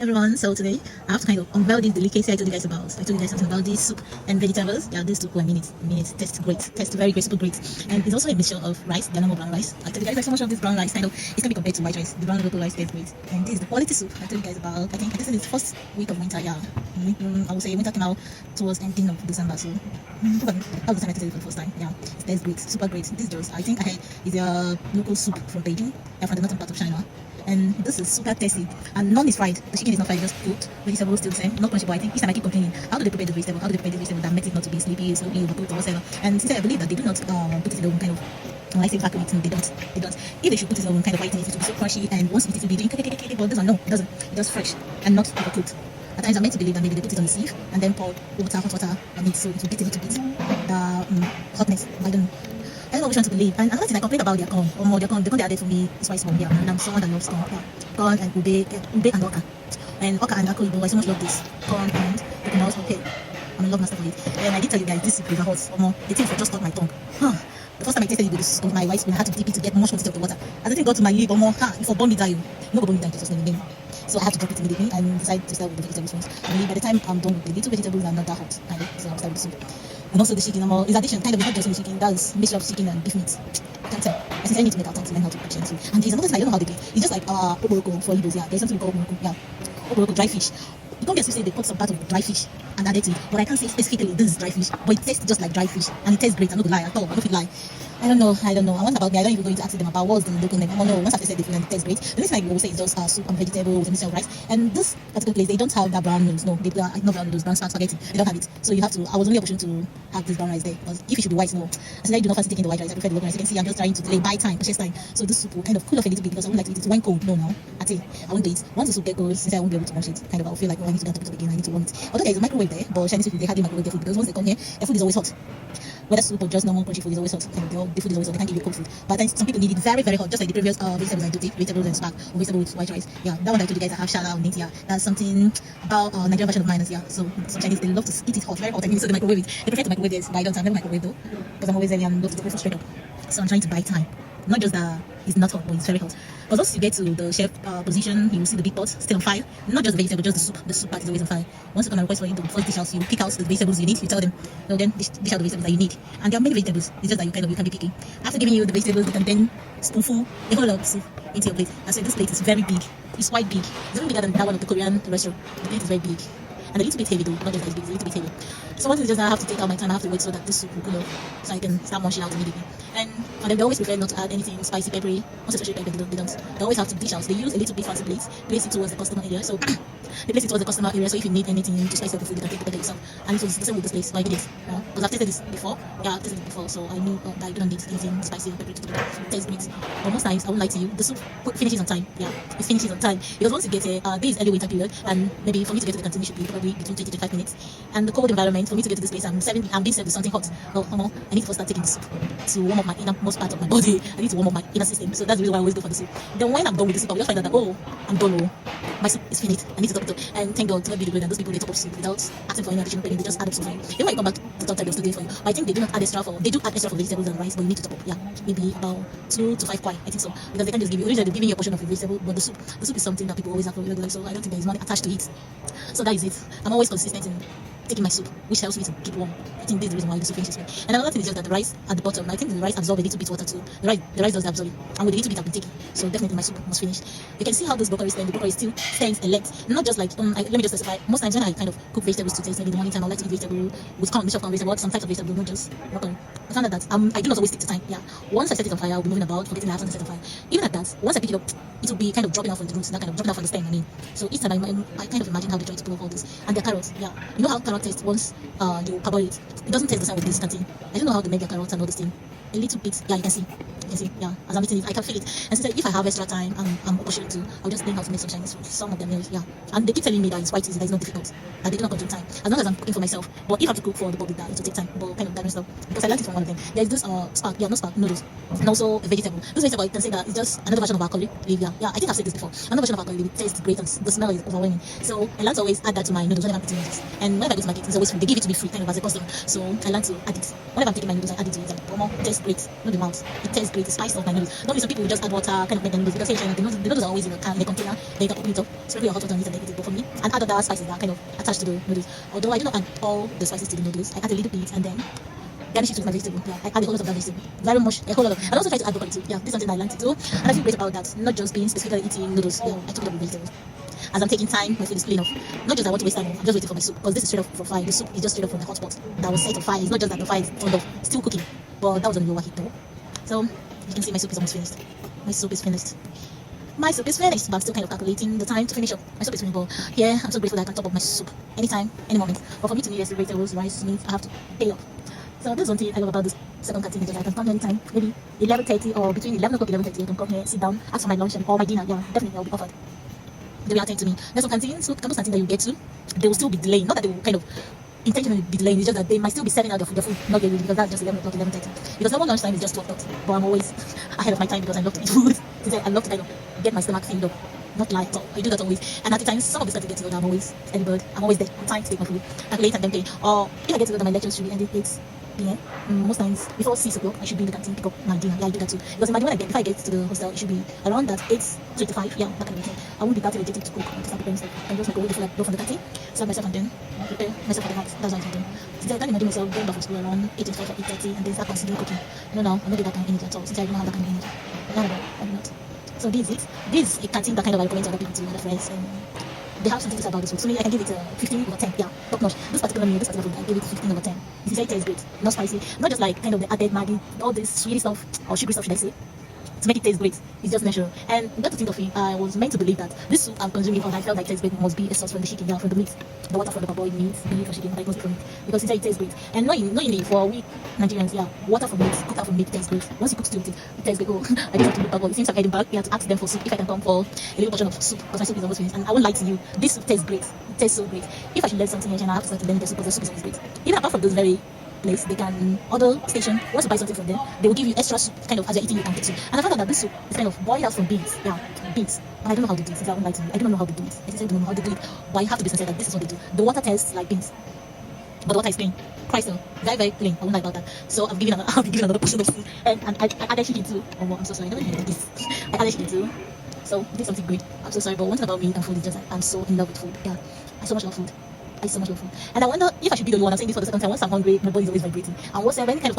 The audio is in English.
Everyone, so today I have to kind of unveil this delicacy I told you guys about. I told you guys something about this soup and vegetables. Yeah, this soup, 1 minute, tastes great, tastes very great, super great. And it's also a mixture of rice, the normal brown rice. I told you guys like so much of this brown rice, kind of, it can be compared to white rice. The brown local rice tastes great. And this is the quality soup I told you guys about. I think this is the first week of winter, yeah. I would say winter came out towards ending of December, so that was the time I tasted it for the first time. Yeah, it tastes great, super great. This just, I think I had is a local soup from Beijing, from the northern part of China. And this is super tasty, and none is fried. The chicken is not fried, just cooked. Vegetables still the same, not crunchy. But I think each time I keep complaining, how do they prepare the vegetable? How do they prepare the vegetable that makes it not to be sleepy, slowly overcooked or whatever? And since I believe that they do not put it in the oven kind of, when I say vacuum it, no, they don't. If they should put it in the oven kind of white, it will be so crunchy, and once it will be doing but this one no, it doesn't. It's just fresh and not overcooked. At times I'm meant to believe that maybe they put it on the sieve and then pour hot water on it, so it will get a little bit the hotness. I don't know which one to believe. And another thing I complain about their corn. Or more their corn they added for me is quite small. Yeah, and I'm someone that loves corn. Yeah. Corn and ube and oka. And oka and akuribo, I so much love this. Corn and coconut, okay. I'm in love master for it. And I did tell you guys this is flavor hot. Or more, the thing for just cut my tongue. The first time I tasted it with my white spoon, I had to dip it to get much quantity of the water. As the thing got to my lip, or more, it for bomb me die. No bomb me die, just again. So I had to drop it immediately and decide to start with the vegetables ones. I mean, by the time I'm done with the little vegetables, I'm not that hot. Kind of, so I'm starting with the soup. And also the chicken, is addition, kind of not just the chicken, that's mixture of chicken and beef meat. I can't tell. I think I need to make out time to learn how to actually soup. And there's another thing I don't know how they do. It's just like oboroko for Igbos, yeah. There's something called oboroko, yeah. Oboroko, dry fish. You don't get to say they put some part of dry fish and add it to it, but I can't say specifically this is dry fish, but it tastes just like dry fish and it tastes great. I'm not gonna lie at all. I don't feel lie. I don't know. I want about me. I don't even go into asking them about what's the local name. Oh no, once I've tasted the food and it tastes great. The next thing I will say is just soup and vegetables and mixture of rice. And this particular place, they don't have that brown noodles. No, they not brown noodles, brown spaghetti. They don't have it. So you have to. I was only option to have this brown rice there. Because if it should be white, no. As I do not fancy taking the white rice, I prefer the local rice. You can see I'm just trying to delay buy time, purchase time. So this soup will kind of cool off a little bit because I would like to eat it when cold. No, now I tell you, I won't do it. Once the soup gets cold, since I won't be able to wash it, kind of I'll feel like I need to get up again. I need to warm it. Although there is a microwave there, but Chinese people they hardly microwave their food because once they come here, their food is always hot. Whether soup or just normal crunchy food is always hot. The food is always hot. They can't give you cold food. But then some people need it very, very hot, just like the previous vegetables I do take, vegetables and spag, or vegetables with white rice. Yeah, that one I told you guys I have shala on it. Yeah, that's something about Nigerian version of mine. Yeah, so some Chinese they love to eat it hot, very hot. I mean, so they microwave it. They prefer to microwave it, but I don't. I've never microwave though, because I'm always early and love to go straight up. So I'm trying to buy time. Not just that it's not hot, but it's very hot. But once you get to the chef position, you will see the big pot still on fire. Not just the vegetable, just the soup. The soup part is always on fire. Once you come and request for you to first dish out, you pick out the vegetables you need. You tell them, no, then dish out the vegetables that you need. And there are many vegetables. It's just that you can be picky. After giving you the vegetables, you can then spoonful a whole lot of soup into your plate. I said this plate is very big. It's quite big. It's even bigger than that one of the Korean restaurant. The plate is very big. And a little bit heavy though, not just as big, it's a little bit heavy. So one thing is just that I have to take out my time, I have to wait so that this soup will cool off, so I can start munching out immediately. And for them, they always prefer not to add anything spicy, peppery, most especially pepper, they don't. They always have to dish out. They use a little bit fancy plates, place it towards the customer area. So they place it towards the customer area, so if you need anything to spice up the food, you can take the pepper yourself. And it was the same with this place, so I did it. Because I've tasted this before, so I knew that I don't need anything spicy or peppery to do it. It tastes great. But most times, I won't lie to you, the soup finishes on time. Yeah, it finishes on time. Because once you get here, this is early winter period, and maybe for me to get to the canteen, it should be probably between 20 to 25 minutes. And the cold environment, for me to get to this place, I'm being served with something hot. Well, I need to first start taking the soup to warm up my innermost part of my body. I need to warm up my inner system. So that's the reason why I always go for the soup. Then when I'm done with the soup, I'll just find out that, oh, I'm done. Oh, my soup is finished. I need to top it up. And thank God, to be the great, and those people, they top up soup without asking for any additional payment. They just add up soup for you. Even when you come back to top time, they'll still do it for you. But I think they do not add extra they do add extra for vegetables and rice, but you need to top up. Yeah, maybe about 2 to 5 kwai, I think so. Because they can't just give you, originally they're giving you a portion of the vegetable, but the soup is something that people always have for regular, so I don't think there is money attached to it. So that is it. I'm always consistent in taking my soup, which helps me to keep warm. I think this is the reason why the soup finishes me. And another thing is just that the rice at the bottom, I think the rice absorbs a little bit water too. The rice does absorb it, and with a little bit I've been taking. So definitely my soup must finish. You can see how this broccoli stands. The broccoli still stands a length. Not just like let me just specify. Most times when I kind of cook vegetables to taste, maybe in the morning time I like to eat vegetable with mixture of vegetable, some types of vegetable, not just broccoli. I found out that I do not always stick to time. Yeah. Once I set it on fire, I'll be moving about, forgetting I have something set on fire. Even at that, once I pick it up, it will be kind of dropping off from the roots, that kind of dropping off from the stem. I mean, so each time I kind of imagine how they try to pull off all this. And the carrots, yeah. You know how carrot tastes once you parboil it. It doesn't taste the same with this canteen. I don't know how they make their carrots and all this thing. A little bit, yeah, you can see, yeah, as I'm eating it, I can feel it. And since if I have extra time, I'm opportunity to, I'll just learn how to make some Chinese food. Some of them, yeah. And they keep telling me that it's quite easy, that it's not difficult, that they do not consume time, as long as I'm cooking for myself. But if I have to cook for the public, that it will take time, but kind of different stuff. Because I learned it from one of them. There is this spark noodles, and also a vegetable. This vegetable, I can say that it's just another version of our curry leaf. Yeah, I think I've said this before. Another version of our curry leaf. It tastes great and the smell is overwhelming. So I learned to always add that to my noodles whenever I'm eating noodles. And whenever I go to market, it's always free. They give it to me free, kind of as a custom. So I learned to add it. Whenever I'm taking my noodles, I add it to it. Like, it tastes great. Not the mouth. It tastes great. create the spice of my noodles. Normally, some people will just add water, kind of make the noodles, because here in China, the noodles are always in a can, in a container. Then you can open it up, sprinkle your hot water on it, and then eat it. But for me, and add other spices that are kind of attached to the noodles. Although I do not add all the spices to the noodles, I add a little bit, and then garnish it with my vegetable. Yeah, I add a whole lot of that vegetable. Very much, a whole lot of. And also try to add broccoli too. Yeah, this is something I learned to do, and I feel great about that. Not just being specifically eating noodles. Yeah, I took it up with vegetables. As I'm taking time, my food is clean off. Not just I want to waste time, I'm just waiting for my soup, because this is straight up from fire. The soup is just straight up from the hot pot that was set on fire. It's not just that the fire is turned off, still cooking, but that was on lower heat though. So you can see my soup is almost finished. My soup is finished. My soup is finished, but I'm still kind of calculating the time to finish up. My soup is finished, but yeah, I'm so grateful that I can top up my soup anytime, any moment. But for me to need vegetables, rice, meat, I have to pay up. So this is one thing I love about this second canteen, because I can come here anytime, maybe 11:30 or between 11 o'clock and 11:30. I can come here, sit down, ask for my lunch or my dinner. Yeah, definitely I'll be offered. They will attend to me. There's some canteens, so campus canteen that you get to, they will still be delaying. Not that they will kind of intentionally be delaying, it's just that they might still be serving out the food not get ready, because that's just 11 o'clock, 11:30. Because normal lunch time is just 12:30. But I'm always ahead of my time because I love to eat food. I love to kind of get my stomach filled up. Not like so I do that always. And at the times, some of this canteen get to go, I'm always early bird. I'm always there on time to take my food. Calculate and then pay. Or if I get to go, then my lectures should be ending 8 p.m. Most times before 6 o'clock, I should be in the canteen pick up my dinner. Yeah, I do that too. Because imagine when if I get to the hostel, it should be around that 8:25. Yeah, that kind of thing. I won't be that irritated to cook and to start preparing stuff. I'm just like go before I go from the canteen, serve myself, and then prepare myself for the night. That's what I'm doing. Since I can't imagine myself going back from school around 8:25 or 8:30 and then start considering cooking. No, I'm not that kind of energy at all. Since I don't have that kind of energy. Not at all. I'm not. So this is it. This is a canteen that kind of I recommend to other people, to other friends. And they have something to say about this food. So me, I can give it a 15 over 10. Yeah, top notch. This particular meal, this particular food, I give it 15 over 10. It tastes great, not spicy, not just like kind of the added Maggi, all this sweetie stuff or sugary stuff, should I say, to make it taste great. It's just natural. And not to think of it, I was meant to believe that this soup I'm consuming, or I felt like it tastes great, must be a sauce from the chicken, yeah, from the meat, the water from the parboiled meat, beef or chicken, like must be from it, because it tastes great. And knowing for we Nigerians, yeah, water from meat, cooked out from meat tastes great. Once you cook stew with it, it tastes great. Oh, I just have to look back. It seems like I didn't back. You have to ask them for soup if I can come for a little portion of soup, because my soup is almost finished. And I won't lie to you, this soup tastes great. It tastes so great. If I should learn something here, I have to start to learn the soup, because the soup is always great. Even apart from those very place, they can order station. Once you buy something from them, they will give you extra soup, kind of as you're eating, you can take soup. And I found out that this soup is kind of boiled out from beans. Yeah, beans. But I don't know how to do it. Since I won't lie to you, I don't know how to do it. I just don't know how to do it. But I have to be sincere that this is what they do. The water tastes like beans, but the water is plain. Quite so very, very plain. I won't lie about that. So I'll be giving another portion of soup, and I added chicken too. Oh, I'm so sorry. I never did this. I added chicken too. So this is something great. I'm so sorry, but one thing about me and food is just like I'm so in love with food. Yeah, I so much love food. I so much love food. And I wonder if I should be the only one. I'm saying this for the second time. Once I'm hungry, my body is always vibrating. And what's any kind of